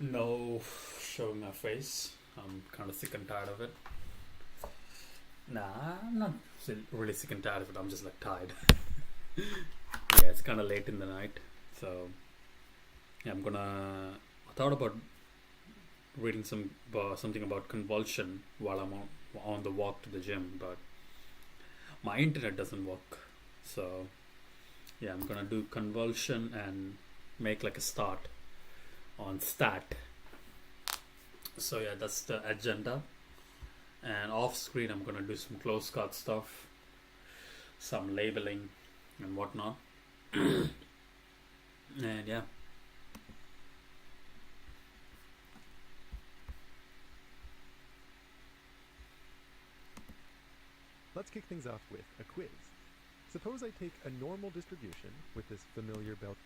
No showing my face. I'm kind of sick and tired of it. Nah, I'm not really sick and tired of it. I'm just like tired. Yeah, it's kind of late in the night, so yeah, I thought about reading something about convulsion while I'm on the walk to the gym, but my internet doesn't work. So yeah, I'm gonna do convulsion and make like a start on stat. So yeah, that's the agenda. And off screen, I'm gonna do some close cut stuff, some labeling, and whatnot. And yeah, Let's kick things off with a quiz. Suppose I take a normal distribution with this familiar belt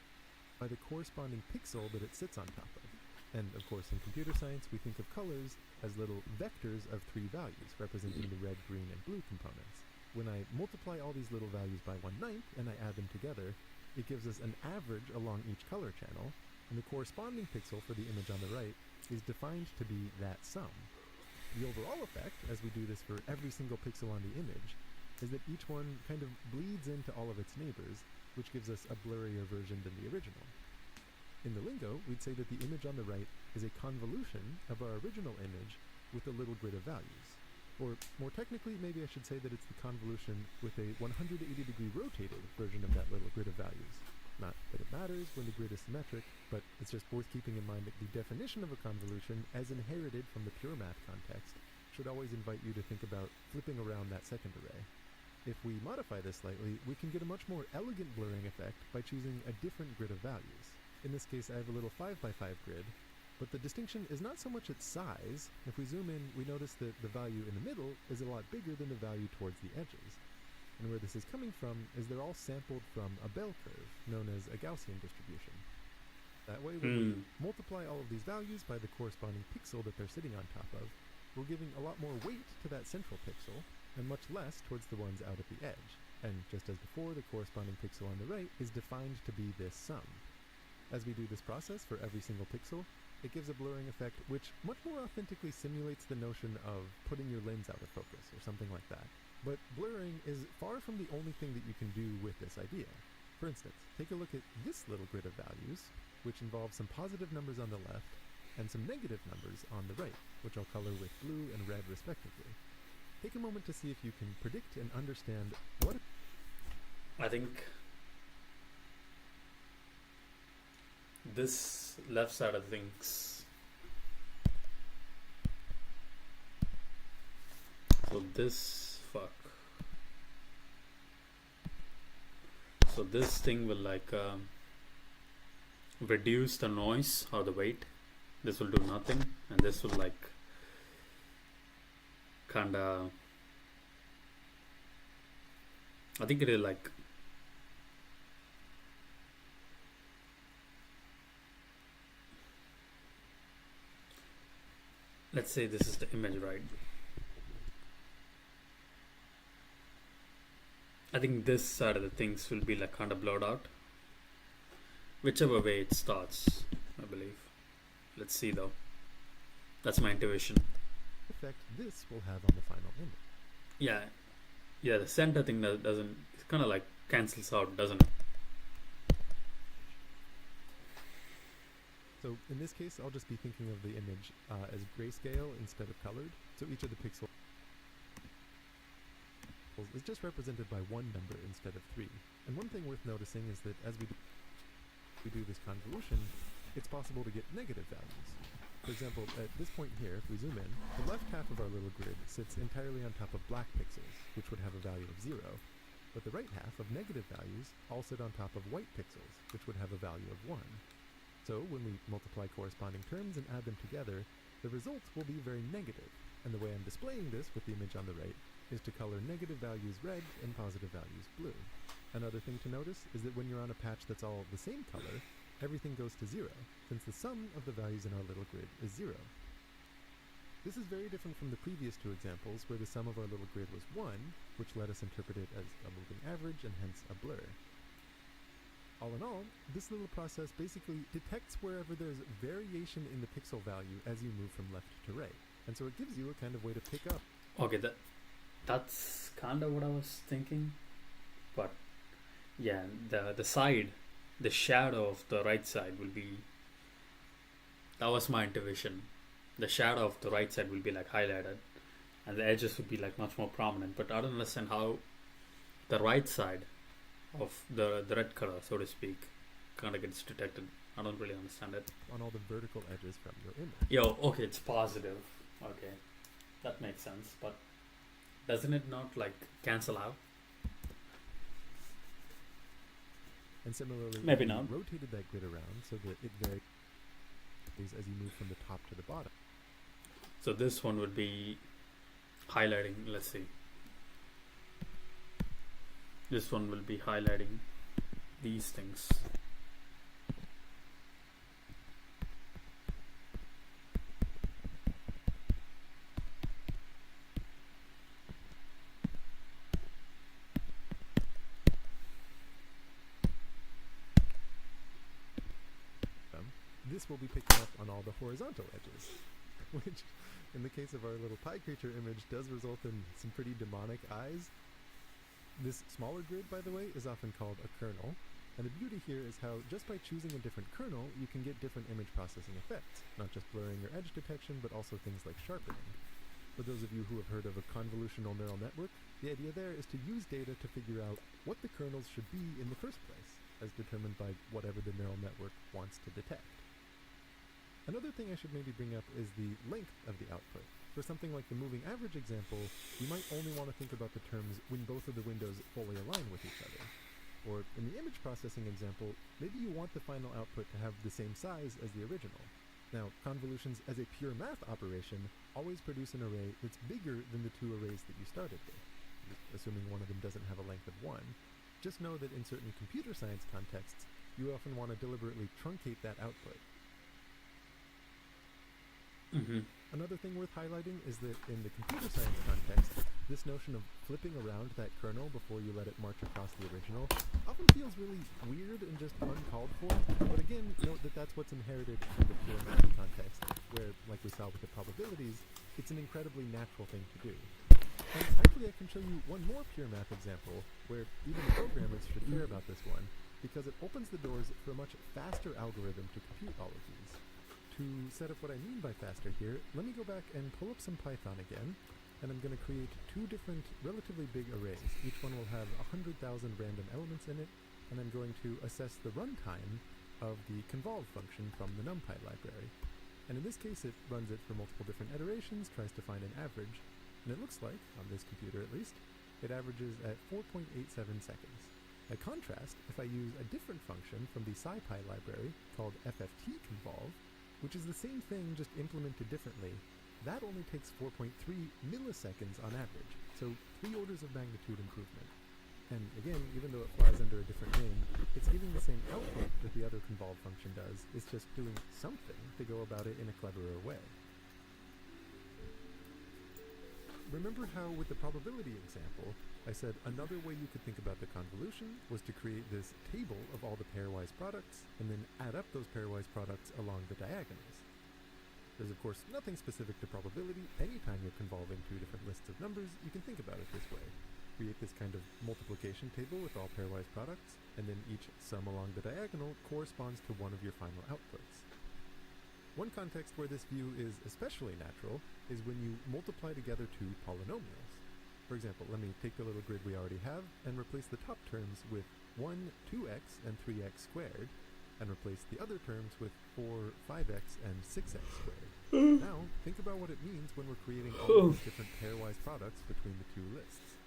by the corresponding pixel that it sits on top of. And of course, in computer science, we think of colors as little vectors of three values, representing the red, green, and blue components. When I multiply all these little values by 1/9 and I add them together, it gives us an average along each color channel, and the corresponding pixel for the image on the right is defined to be that sum. The overall effect, as we do this for every single pixel on the image, is that each one kind of bleeds into all of its neighbors, which gives us a blurrier version than the original. In the lingo, we'd say that the image on the right is a convolution of our original image with a little grid of values. Or more technically, maybe I should say that it's the convolution with a 180-degree rotated version of that little grid of values. Not that it matters when the grid is symmetric, but it's just worth keeping in mind that the definition of a convolution, as inherited from the pure math context, should always invite you to think about flipping around that second array. If we modify this slightly, we can get a much more elegant blurring effect by choosing a different grid of values. In this case, I have a little 5x5 grid, but the distinction is not so much its size. If we zoom in, we notice that the value in the middle is a lot bigger than the value towards the edges. And where this is coming from is they're all sampled from a bell curve, known as a Gaussian distribution. That way, when we multiply all of these values by the corresponding pixel that they're sitting on top of, we're giving a lot more weight to that central pixel, and much less towards the ones out at the edge. And just as before, the corresponding pixel on the right is defined to be this sum. As we do this process for every single pixel, it gives a blurring effect which much more authentically simulates the notion of putting your lens out of focus or something like that. But blurring is far from the only thing that you can do with this idea. For instance, take a look at this little grid of values, which involves some positive numbers on the left and some negative numbers on the right, which I'll color with blue and red respectively. Take a moment to see if you can predict and understand what... I think this left side of things. So this thing will like reduce the noise or the weight. This will do nothing, and this will like kinda, I think it is like, let's say this is the image, right? I think this side of the things will be like kind of blurred out, whichever way it starts, I believe. Let's see though. That's my intuition. effect this will have on the final image. Yeah, the center thing that doesn't, it kind of like cancels out, doesn't it? So in this case, I'll just be thinking of the image as grayscale instead of colored. So each of the pixels is just represented by one number instead of three. And one thing worth noticing is that as we do this convolution, it's possible to get negative values. For example, at this point here, if we zoom in, the left half of our little grid sits entirely on top of black pixels, which would have a value of 0. But the right half of negative values all sit on top of white pixels, which would have a value of 1. So when we multiply corresponding terms and add them together, the result will be very negative. And the way I'm displaying this with the image on the right is to color negative values red and positive values blue. Another thing to notice is that when you're on a patch that's all the same color, everything goes to 0, since the sum of the values in our little grid is 0. This is very different from the previous two examples, where the sum of our little grid was 1, which let us interpret it as a moving average and hence a blur. All in all, this little process basically detects wherever there's variation in the pixel value as you move from left to right. And so it gives you a kind of way to pick up. Okay, that's kind of what I was thinking, but yeah, the side, the shadow of the right side will be. That was my intuition. The shadow of the right side will be like highlighted, and the edges would be like much more prominent. But I don't understand how the right side of the red color, so to speak, kind of gets detected. I don't really understand it. On all the vertical edges from your image. Yo, okay, it's positive. Okay, that makes sense. But doesn't it not like cancel out? And similarly, Maybe you not. rotated that grid around so that it varies as you move from the top to the bottom. So this one would be highlighting. Let's see. This one will be highlighting these things. This will be picking up on all the horizontal edges, which, in the case of our little pie creature image, does result in some pretty demonic eyes. This smaller grid, by the way, is often called a kernel, and the beauty here is how just by choosing a different kernel, you can get different image processing effects, not just blurring or edge detection, but also things like sharpening. For those of you who have heard of a convolutional neural network, the idea there is to use data to figure out what the kernels should be in the first place, as determined by whatever the neural network wants to detect. Another thing I should maybe bring up is the length of the output. For something like the moving average example, you might only want to think about the terms when both of the windows fully align with each other. Or in the image processing example, maybe you want the final output to have the same size as the original. Now, convolutions as a pure math operation always produce an array that's bigger than the two arrays that you started with, assuming one of them doesn't have a length of 1. Just know that in certain computer science contexts, you often want to deliberately truncate that output. Mm-hmm. Another thing worth highlighting is that in the computer science context, this notion of flipping around that kernel before you let it march across the original often feels really weird and just uncalled for, but again, note that that's what's inherited from the pure math context, where, like we saw with the probabilities, it's an incredibly natural thing to do. And actually I can show you one more pure math example where even the programmers should care about this one, because it opens the doors for a much faster algorithm to compute all of these. To set up what I mean by faster here, let me go back and pull up some Python again, and I'm going to create two different relatively big arrays. Each one will have 100,000 random elements in it, and I'm going to assess the runtime of the convolve function from the NumPy library. And in this case it runs it for multiple different iterations, tries to find an average, and it looks like, on this computer at least, it averages at 4.87 seconds. By contrast, if I use a different function from the SciPy library called fftconvolve, which is the same thing just implemented differently, that only takes 4.3 milliseconds on average, so 3 orders of magnitude improvement. And again, even though it flies under a different name, it's giving the same output that the other convolve function does, it's just doing something to go about it in a cleverer way. Remember how with the probability example, I said another way you could think about the convolution was to create this table of all the pairwise products and then add up those pairwise products along the diagonals. There's of course nothing specific to probability. Anytime you're convolving two different lists of numbers, you can think about it this way. Create this kind of multiplication table with all pairwise products, and then each sum along the diagonal corresponds to one of your final outputs. One context where this view is especially natural is when you multiply together two polynomials. For example, let me take the little grid we already have and replace the top terms with 1, 2x, and 3x squared, and replace the other terms with 4, 5x, and 6x squared. Now, think about what it means when we're creating all these different pairwise products between the two lists.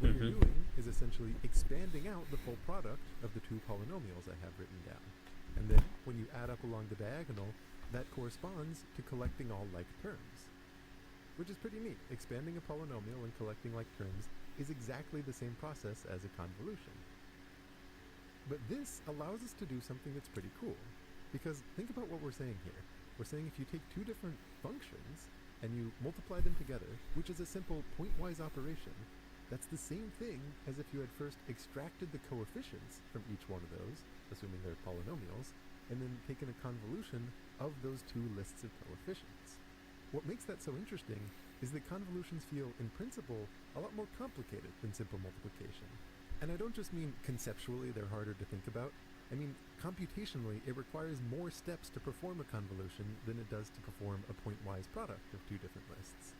What you're doing is essentially expanding out the full product of the two polynomials I have written down. And then, when you add up along the diagonal, that corresponds to collecting all like terms. Which is pretty neat. Expanding a polynomial and collecting like terms is exactly the same process as a convolution. But this allows us to do something that's pretty cool. Because think about what we're saying here. We're saying if you take two different functions and you multiply them together, which is a simple pointwise operation, that's the same thing as if you had first extracted the coefficients from each one of those, assuming they're polynomials, and then taken a convolution of those two lists of coefficients. What makes that so interesting is that convolutions feel, in principle, a lot more complicated than simple multiplication. And I don't just mean conceptually they're harder to think about. I mean, computationally, it requires more steps to perform a convolution than it does to perform a pointwise product of two different lists.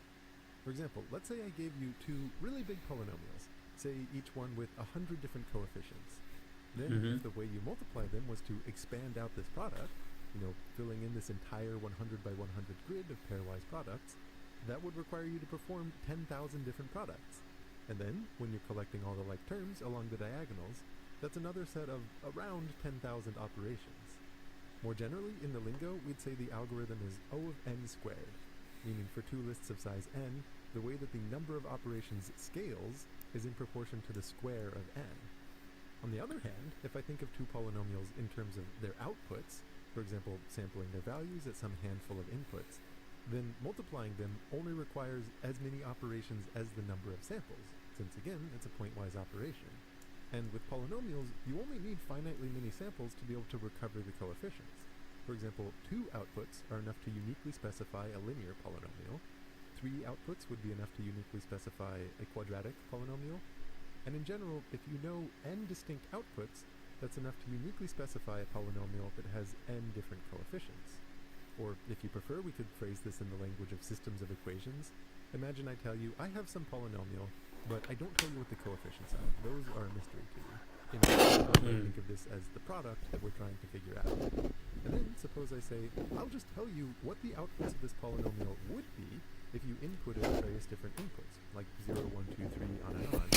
For example, let's say I gave you two really big polynomials, say each one with 100 different coefficients. Then if the way you multiply them was to expand out this product, filling in this entire 100 by 100 grid of pairwise products, that would require you to perform 10,000 different products. And then, when you're collecting all the like terms along the diagonals, that's another set of around 10,000 operations. More generally, in the lingo, we'd say the algorithm is O of n squared, meaning for two lists of size n, the way that the number of operations scales is in proportion to the square of n. On the other hand, if I think of two polynomials in terms of their outputs, for example, sampling their values at some handful of inputs, then multiplying them only requires as many operations as the number of samples, since again, it's a pointwise operation. And with polynomials, you only need finitely many samples to be able to recover the coefficients. For example, 2 outputs are enough to uniquely specify a linear polynomial, 3 outputs would be enough to uniquely specify a quadratic polynomial, and in general, if you know n distinct outputs, that's enough to uniquely specify a polynomial that has n different coefficients. Or, if you prefer, we could phrase this in the language of systems of equations. Imagine I tell you, I have some polynomial, but I don't tell you what the coefficients are. Those are a mystery to you. Think of this as the product that we're trying to figure out. And then, suppose I say, I'll just tell you what the outputs of this polynomial would be if you inputted various different inputs, like 0, 1, 2, 3, on and on.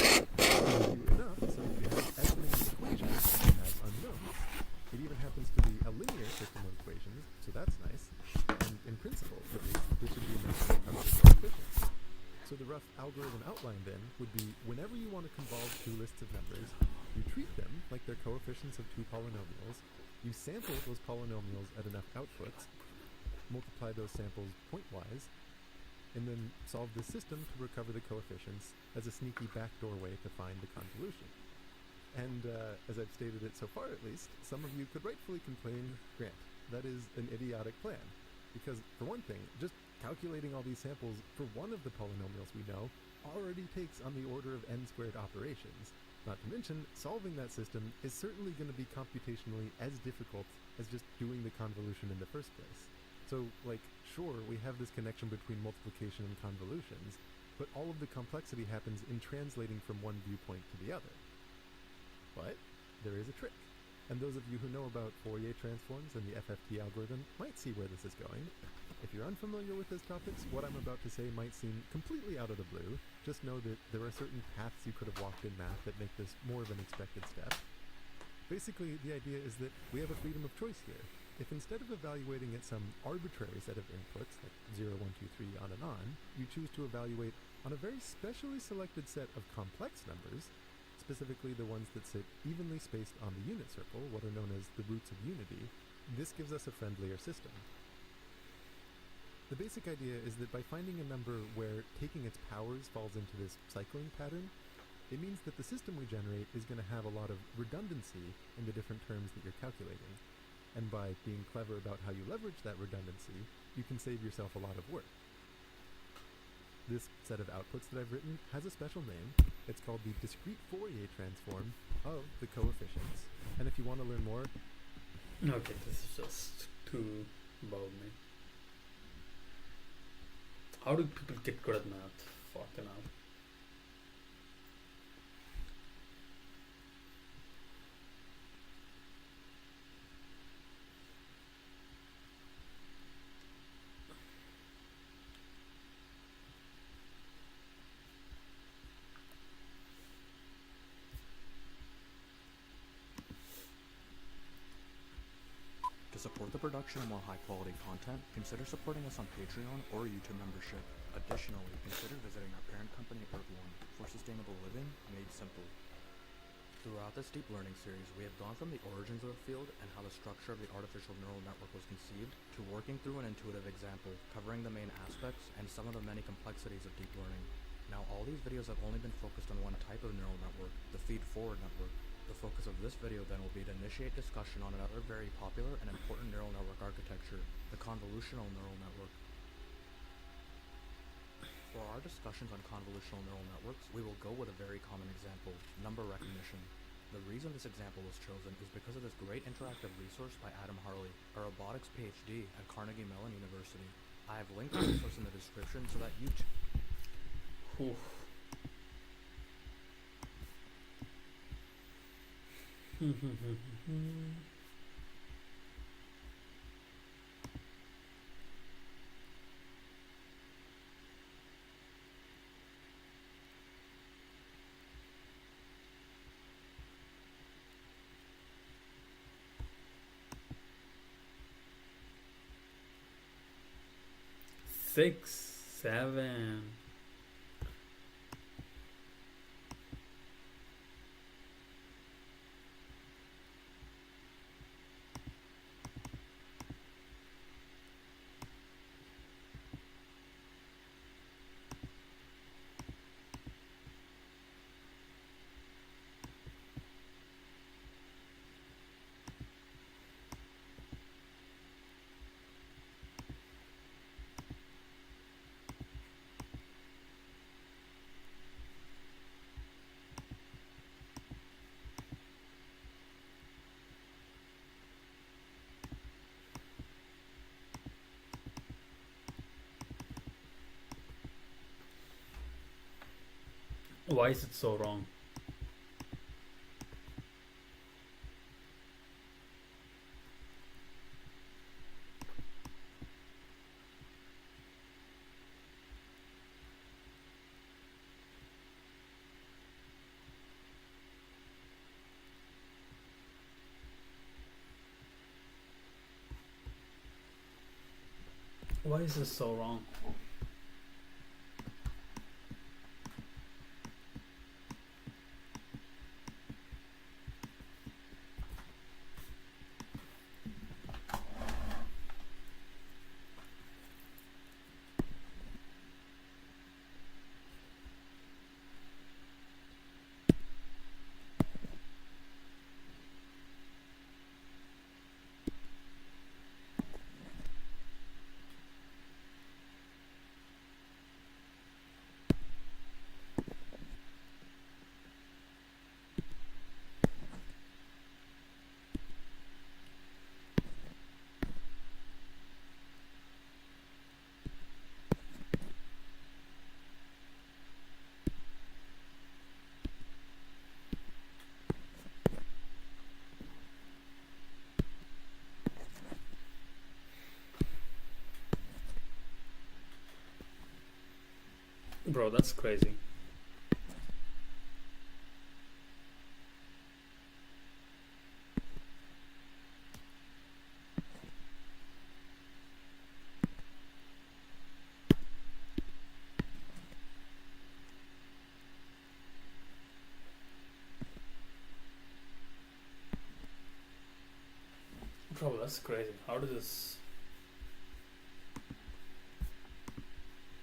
Enough, so you have as many equations as you have unknowns. It even happens to be a linear system of equations, so that's nice. And in principle, at least, this should be enough to recover the coefficients. So the rough algorithm outline then would be whenever you want to convolve two lists of numbers, you treat them like they're coefficients of two polynomials, you sample those polynomials at enough outputs, multiply those samples pointwise, and then solve the system to recover the coefficients as a sneaky backdoor way to find the convolution. And as I've stated it so far at least, some of you could rightfully complain, Grant, that is an idiotic plan. Because, for one thing, just calculating all these samples for one of the polynomials we know already takes on the order of n squared operations. Not to mention, solving that system is certainly going to be computationally as difficult as just doing the convolution in the first place. So, sure, we have this connection between multiplication and convolutions, but all of the complexity happens in translating from one viewpoint to the other. But there is a trick, and those of you who know about Fourier transforms and the FFT algorithm might see where this is going. If you're unfamiliar with those topics, what I'm about to say might seem completely out of the blue. Just know that there are certain paths you could have walked in math that make this more of an expected step. Basically, the idea is that we have a freedom of choice here. If instead of evaluating at some arbitrary set of inputs, like 0, 1, 2, 3, on and on, you choose to evaluate on a very specially selected set of complex numbers, specifically the ones that sit evenly spaced on the unit circle, what are known as the roots of unity, this gives us a friendlier system. The basic idea is that by finding a number where taking its powers falls into this cycling pattern, it means that the system we generate is going to have a lot of redundancy in the different terms that you're calculating. And by being clever about how you leverage that redundancy, you can save yourself a lot of work. This set of outputs that I've written has a special name. It's called the discrete Fourier transform of the coefficients. And if you want to learn more... Okay, this is just too about me. How do people get good at math? Fucking hell. To support the production of more high-quality content, consider supporting us on Patreon or YouTube membership. Additionally, consider visiting our parent company, Earth-1, for sustainable living made simple. Throughout this deep learning series, we have gone from the origins of the field and how the structure of the artificial neural network was conceived, to working through an intuitive example covering the main aspects and some of the many complexities of deep learning. Now, all these videos have only been focused on one type of neural network, the feed-forward network. The focus of this video then will be to initiate discussion on another very popular and important neural network architecture, the convolutional neural network. For our discussions on convolutional neural networks, we will go with a very common example, number recognition. The reason this example was chosen is because of this great interactive resource by Adam Harley, a robotics PhD at Carnegie Mellon University. I have linked the resource in the description so that you Oof. 6, 7. Why is it so wrong? Why is this so wrong? Bro, that's crazy. Bro, that's crazy. How does this...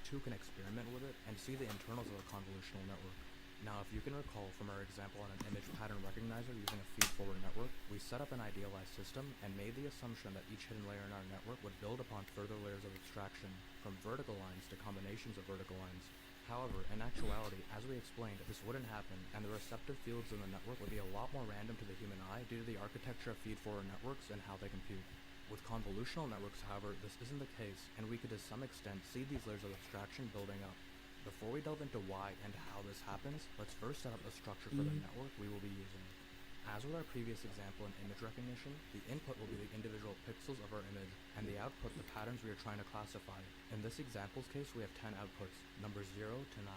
too can experiment with it and see the internals of a convolutional network. Now, if you can recall from our example on an image pattern recognizer using a feed-forward network, we set up an idealized system and made the assumption that each hidden layer in our network would build upon further layers of abstraction, from vertical lines to combinations of vertical lines. However, in actuality, as we explained, this wouldn't happen, and the receptive fields in the network would be a lot more random to the human eye due to the architecture of feed-forward networks and how they compute. With convolutional networks, however, this isn't the case, and we could to some extent see these layers of abstraction building up. Before we delve into why and how this happens, let's first set up the structure for the network we will be using. As with our previous example in image recognition, the input will be the individual pixels of our image, and the output the patterns we are trying to classify. In this example's case, we have 10 outputs, numbers 0 to 9.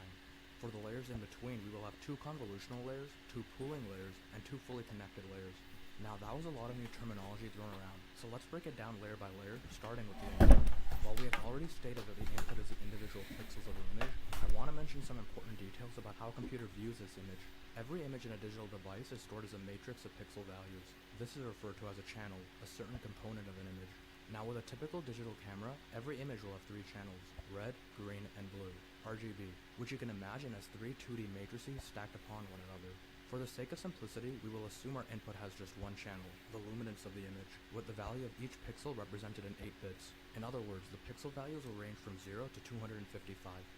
For the layers in between, we will have 2 convolutional layers, 2 pooling layers, and 2 fully connected layers. Now, that was a lot of new terminology thrown around, so let's break it down layer by layer, starting with the input. While we have already stated that the input is the individual pixels of the image, I want to mention some important details about how a computer views this image. Every image in a digital device is stored as a matrix of pixel values. This is referred to as a channel, a certain component of an image. Now, with a typical digital camera, every image will have three channels, red, green, and blue, RGB, which you can imagine as three 2D matrices stacked upon one another. For the sake of simplicity, we will assume our input has just one channel, the luminance of the image, with the value of each pixel represented in 8 bits. In other words, the pixel values will range from 0 to 255,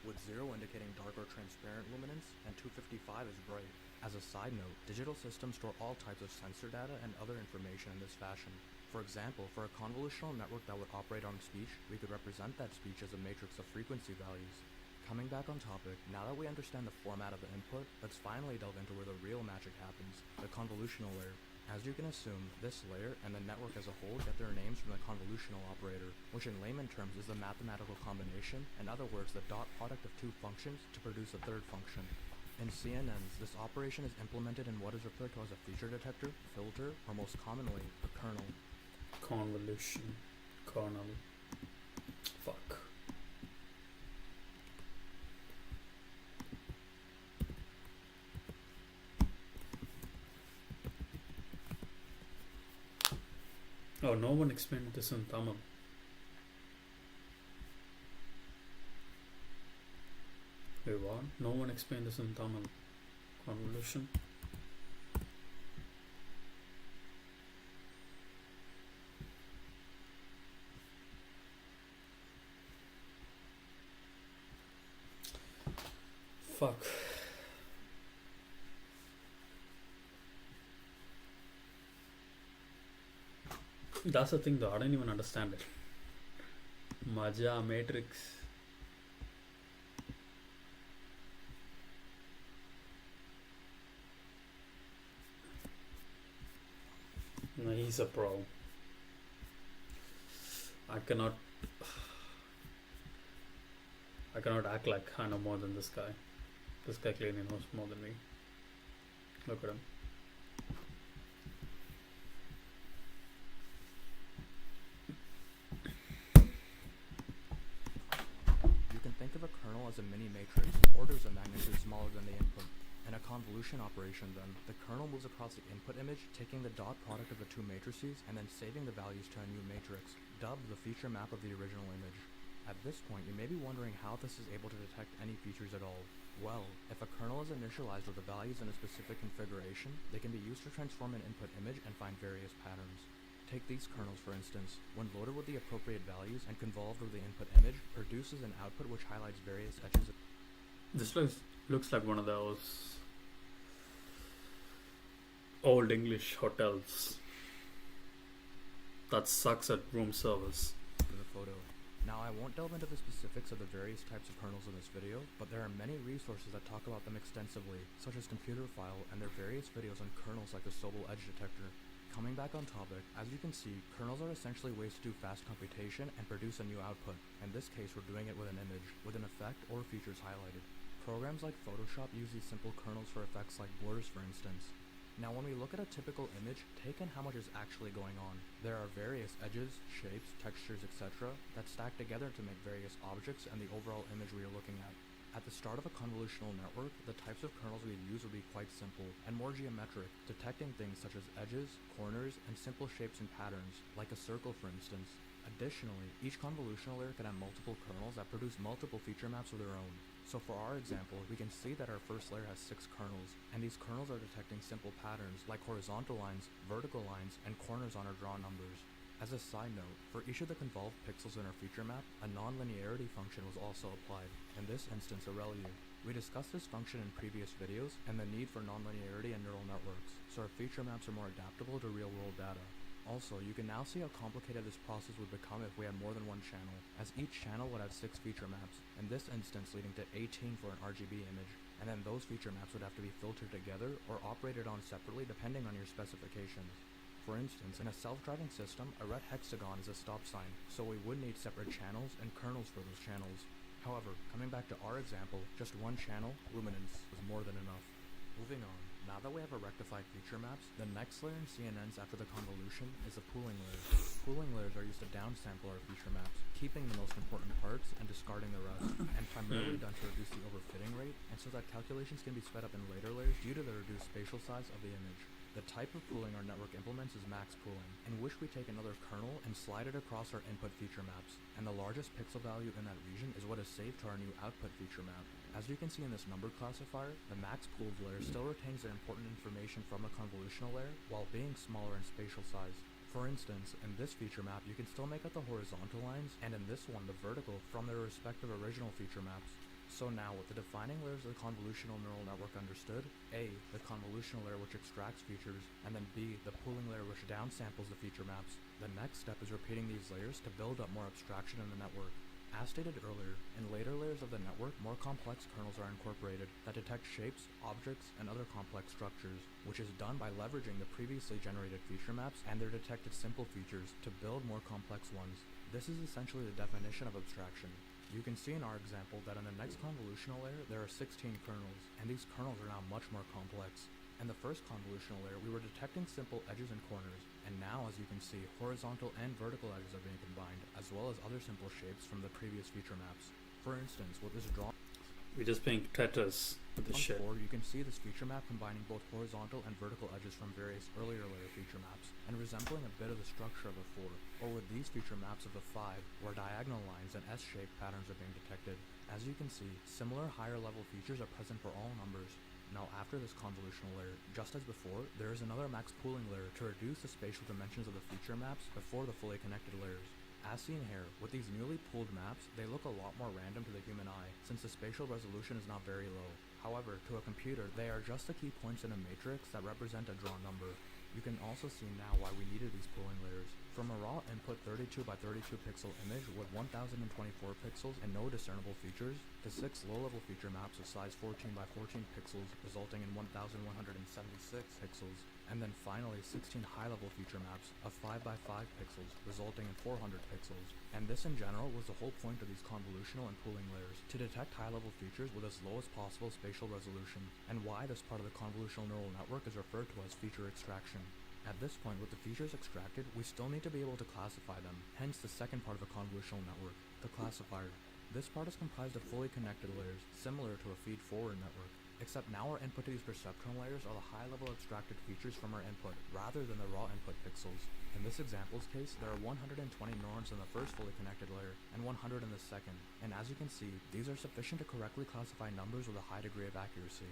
with 0 indicating dark or transparent luminance, and 255 is bright. As a side note, digital systems store all types of sensor data and other information in this fashion. For example, for a convolutional network that would operate on speech, we could represent that speech as a matrix of frequency values. Coming back on topic, now that we understand the format of the input, let's finally delve into where the real magic happens, the convolutional layer. As you can assume, this layer and the network as a whole get their names from the convolutional operator, which in layman terms is the mathematical combination, in other words the dot product of two functions to produce a third function. In CNNs, this operation is implemented in what is referred to as a feature detector, filter, or most commonly, a kernel. Convolution. Kernel. Fuck. Oh, no one explained this in Tamil. Wait, what? No one explained this in Tamil. Convolution. Fuck. That's the thing though, I don't even understand it. Maja matrix. No, he's a pro. I cannot act like I know more than this guy. This guy clearly knows more than me. Look at him. Think of a kernel as a mini matrix, orders of magnitude smaller than the input. In a convolution operation then, the kernel moves across the input image, taking the dot product of the two matrices and then saving the values to a new matrix, dubbed the feature map of the original image. At this point, you may be wondering how this is able to detect any features at all. Well, if a kernel is initialized with the values in a specific configuration, they can be used to transform an input image and find various patterns. Take these kernels for instance. When loaded with the appropriate values and convolved with the input image, produces an output which highlights various edges. This looks like one of those old English hotels that sucks at room service. In the photo. Now I won't delve into the specifics of the various types of kernels in this video, but there are many resources that talk about them extensively, such as Computer File and their various videos on kernels like the Sobel edge detector. Coming back on topic, as you can see, kernels are essentially ways to do fast computation and produce a new output. In this case, we're doing it with an image, with an effect or features highlighted. Programs like Photoshop use these simple kernels for effects like blurs, for instance. Now when we look at a typical image, take in how much is actually going on. There are various edges, shapes, textures, etc. that stack together to make various objects and the overall image we are looking at. At the start of a convolutional network, the types of kernels we'd use would be quite simple and more geometric, detecting things such as edges, corners, and simple shapes and patterns, like a circle for instance. Additionally, each convolutional layer can have multiple kernels that produce multiple feature maps of their own. So for our example, we can see that our first layer has 6 kernels, and these kernels are detecting simple patterns like horizontal lines, vertical lines, and corners on our draw numbers. As a side note, for each of the convolved pixels in our feature map, a nonlinearity function was also applied, in this instance a ReLU. We discussed this function in previous videos and the need for nonlinearity in neural networks, so our feature maps are more adaptable to real-world data. Also, you can now see how complicated this process would become if we had more than one channel, as each channel would have 6 feature maps, in this instance leading to 18 for an RGB image, and then those feature maps would have to be filtered together or operated on separately depending on your specifications. For instance, in a self-driving system, a red hexagon is a stop sign, so we would need separate channels and kernels for those channels. However, coming back to our example, just one channel, luminance, was more than enough. Moving on, now that we have our rectified feature maps, the next layer in CNNs after the convolution is the pooling layer. Pooling layers are used to downsample our feature maps, keeping the most important parts and discarding the rest, and primarily done to reduce the overfitting rate, and so that calculations can be sped up in later layers due to the reduced spatial size of the image. The type of pooling our network implements is max pooling, in which we take another kernel and slide it across our input feature maps, and the largest pixel value in that region is what is saved to our new output feature map. As you can see in this number classifier, the max pooled layer still retains the important information from the convolutional layer while being smaller in spatial size. For instance, in this feature map you can still make out the horizontal lines, and in this one the vertical, from their respective original feature maps. So now, with the defining layers of the convolutional neural network understood, A, the convolutional layer which extracts features, and then B, the pooling layer which downsamples the feature maps, the next step is repeating these layers to build up more abstraction in the network. As stated earlier, in later layers of the network, more complex kernels are incorporated that detect shapes, objects, and other complex structures, which is done by leveraging the previously generated feature maps and their detected simple features to build more complex ones. This is essentially the definition of abstraction. You can see in our example that in the next convolutional layer there are 16 kernels, and these kernels are now much more complex. In the first convolutional layer we were detecting simple edges and corners, and now as you can see, horizontal and vertical edges are being combined, as well as other simple shapes from the previous feature maps. For instance, with this drawing We're just playing Tetris with the on shit. 4, you can see this feature map combining both horizontal and vertical edges from various earlier layer feature maps, and resembling a bit of the structure of a 4, or with these feature maps of a 5, where diagonal lines and S-shaped patterns are being detected. As you can see, similar higher level features are present for all numbers. Now after this convolutional layer, just as before, there is another max pooling layer to reduce the spatial dimensions of the feature maps before the fully connected layers. As seen here, with these newly pooled maps, they look a lot more random to the human eye, since the spatial resolution is not very low. However, to a computer, they are just the key points in a matrix that represent a drawn number. You can also see now why we needed these pooling layers. From a raw input 32 by 32 pixel image with 1024 pixels and no discernible features, to 6 low-level feature maps of size 14 by 14 pixels resulting in 1176 pixels, and then finally 16 high-level feature maps of 5 by 5 pixels resulting in 400 pixels. And this in general was the whole point of these convolutional and pooling layers, to detect high-level features with as low as possible spatial resolution, and why this part of the convolutional neural network is referred to as feature extraction. At this point, with the features extracted, we still need to be able to classify them, hence the second part of a convolutional network, the classifier. This part is comprised of fully connected layers, similar to a feed-forward network, except now our input to these perceptron layers are the high-level abstracted features from our input, rather than the raw input pixels. In this example's case, there are 120 neurons in the first fully connected layer, and 100 in the second, and as you can see, these are sufficient to correctly classify numbers with a high degree of accuracy.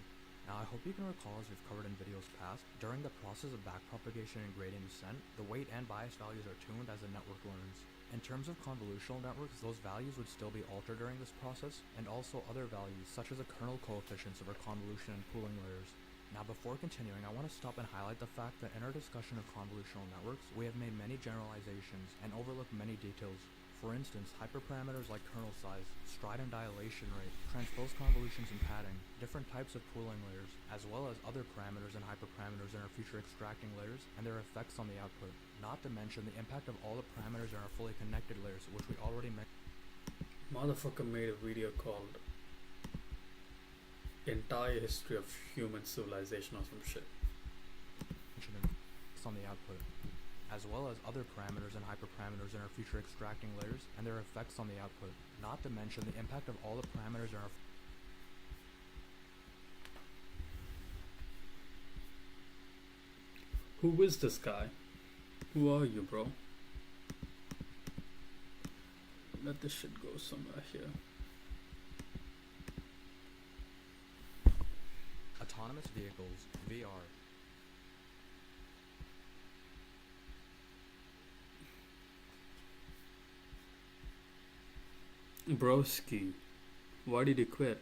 Now I hope you can recall, as we've covered in videos past, during the process of backpropagation and gradient descent, the weight and bias values are tuned as the network learns. In terms of convolutional networks, those values would still be altered during this process, and also other values such as the kernel coefficients of our convolution and pooling layers. Now before continuing, I want to stop and highlight the fact that in our discussion of convolutional networks, we have made many generalizations and overlooked many details. For instance, hyperparameters like kernel size, stride and dilation rate, transpose convolutions and padding, different types of pooling layers, as well as other parameters and hyperparameters in our feature extracting layers and their effects on the output, not to mention the impact of all the parameters in our fully connected layers, which we already mentioned. Motherfucker made a video called Entire History of Human Civilization or some shit. On the output, as well as other parameters and hyperparameters in our feature extracting layers and their effects on the output, not to mention the impact of all the parameters in our Who is this guy? Who are you, bro? Let this shit go somewhere here. autonomous vehicles, VR. Broski, why did you quit?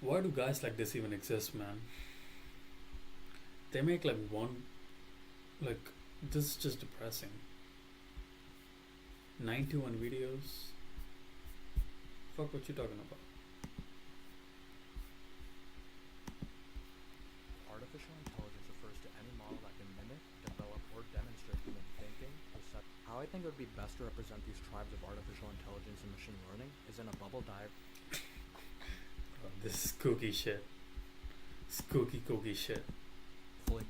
Why do guys like this even exist, man? They make like this is just depressing. 91 videos. Fuck what you talking about? Artificial intelligence refers to any model that can mimic, develop, or demonstrate human thinking, perception. How I think it would be best to represent these tribes of artificial intelligence and machine learning is in a bubble diagram. Oh, this is kooky shit. Kooky shit. Fully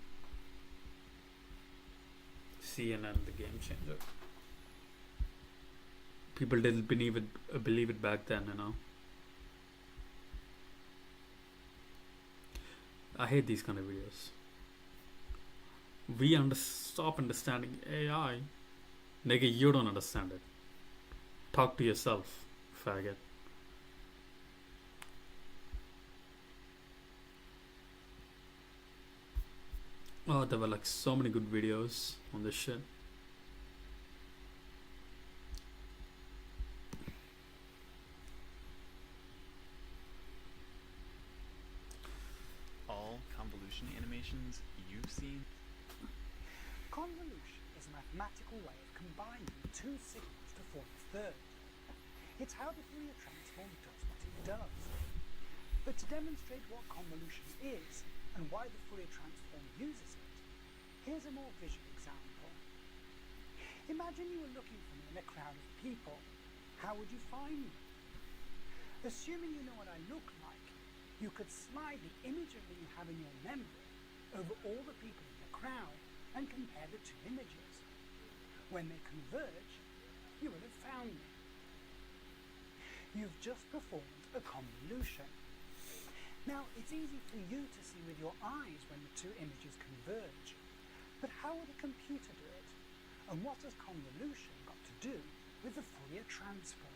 CNN, the game changer. People didn't believe it back then, you know. I hate these kind of videos. Stop understanding AI. Nigga, you don't understand it. Talk to yourself, faggot. Oh, there were like so many good videos on this shit. All convolution animations you've seen? Convolution is a mathematical way of combining two signals to form a third. It's how the Fourier transform does what it does. But to demonstrate what convolution is and why the Fourier transform uses it, here's a more visual example. Imagine you were looking for me in a crowd of people. How would you find me? Assuming you know what I look like, you could slide the image of me you have in your memory over all the people in the crowd and compare the two images. When they converge, you will have found me. You've just performed a convolution. Now, it's easy for you to see with your eyes when the two images converge, but how would a computer do it? And what has convolution got to do with the Fourier transform?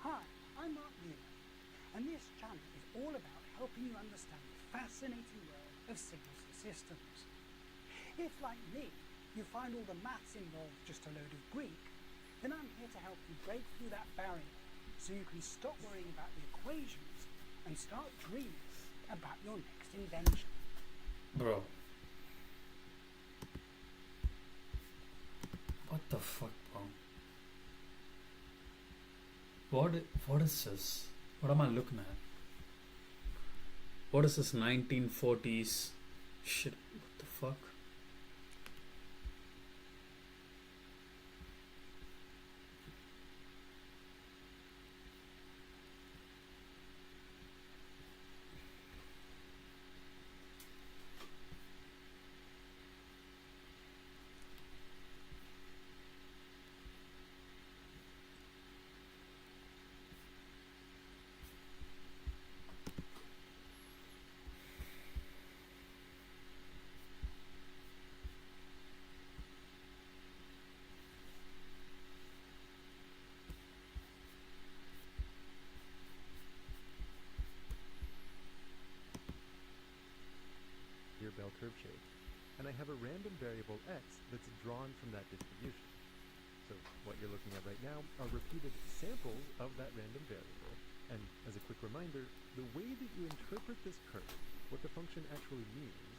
Hi, I'm Mark Newman, and this channel is all about helping you understand the fascinating world of signals and systems. If, like me, you find all the maths involved just a load of Greek, then I'm here to help you break through that barrier so you can stop worrying about the equations and start dreaming about your next invention. Bro. What the fuck, bro? What is this? What am I looking at? What is this 1940s shit? What the fuck? Your bell curve shape, and I have a random variable x that's drawn from that distribution. So what you're looking at right now are repeated samples of that random variable, and as a quick reminder, the way that you interpret this curve, what the function actually means,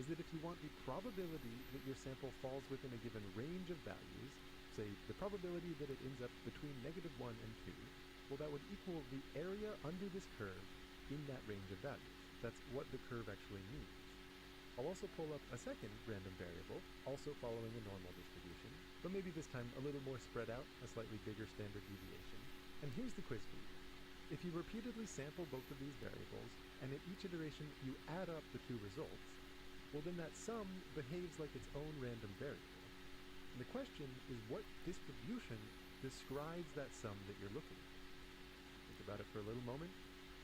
is that if you want the probability that your sample falls within a given range of values, say the probability that it ends up between -1 and 2, well, that would equal the area under this curve in that range of values. That's what the curve actually means. I'll also pull up a second random variable, also following a normal distribution, but maybe this time a little more spread out, a slightly bigger standard deviation. And here's the quiz for you. If you repeatedly sample both of these variables, and at each iteration you add up the two results, well then that sum behaves like its own random variable. And the question is, what distribution describes that sum that you're looking at? Think about it for a little moment.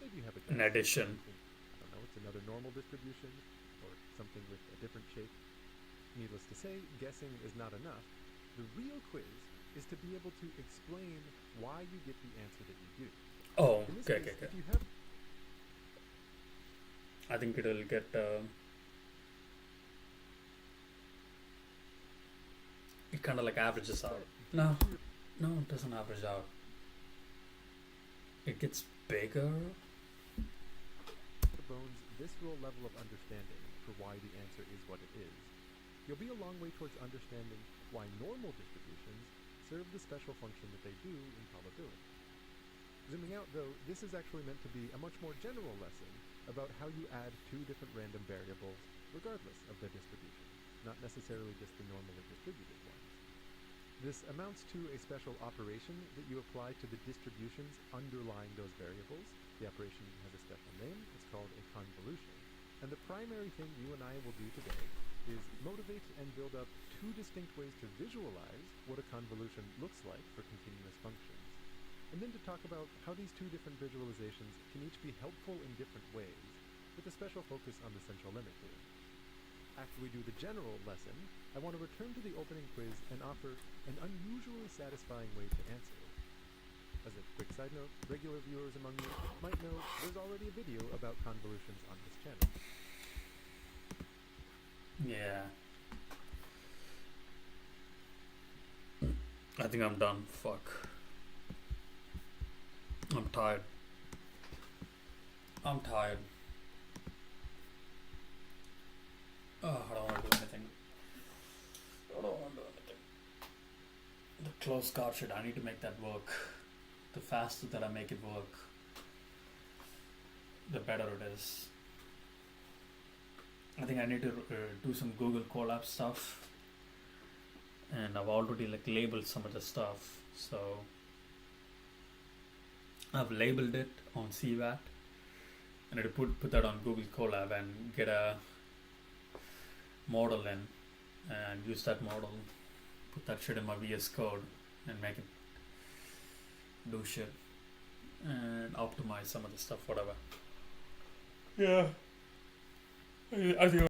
Maybe you have a guess. An addition. I don't know, it's another normal distribution, or something with a different shape. Needless to say, guessing is not enough. The real quiz is to be able to explain why you get the answer that you do. Oh, In this okay. case, if you have I think it'll get. It kind of like averages out. No, it doesn't average out. It gets bigger. the bones visceral level of understanding for why the answer is what it is, you'll be a long way towards understanding why normal distributions serve the special function that they do in probability. Zooming out, though, this is actually meant to be a much more general lesson about how you add two different random variables regardless of their distribution, not necessarily just the normally distributed ones. This amounts to a special operation that you apply to the distributions underlying those variables. The operation has a special name. It's called a convolution. And the primary thing you and I will do today is motivate and build up two distinct ways to visualize what a convolution looks like for continuous functions, and then to talk about how these two different visualizations can each be helpful in different ways, with a special focus on the central limit here. After we do the general lesson, I want to return to the opening quiz and offer an unusually satisfying way to answer. As a quick side note, regular viewers among you might know there's already a video about convolutions on this channel. Yeah. I think I'm done. Fuck. I'm tired. Oh, I don't want to do anything. The close guard shit, I need to make that work. The faster that I make it work, the better it is. I think I need to do some Google Colab stuff, and I've already labeled some of the stuff, so I've labeled it on CVAT, and I need to put that on Google Colab and get a model in and use that model, put that shit in my VS Code and make it do shit and optimize some of the stuff, whatever. Yeah, I think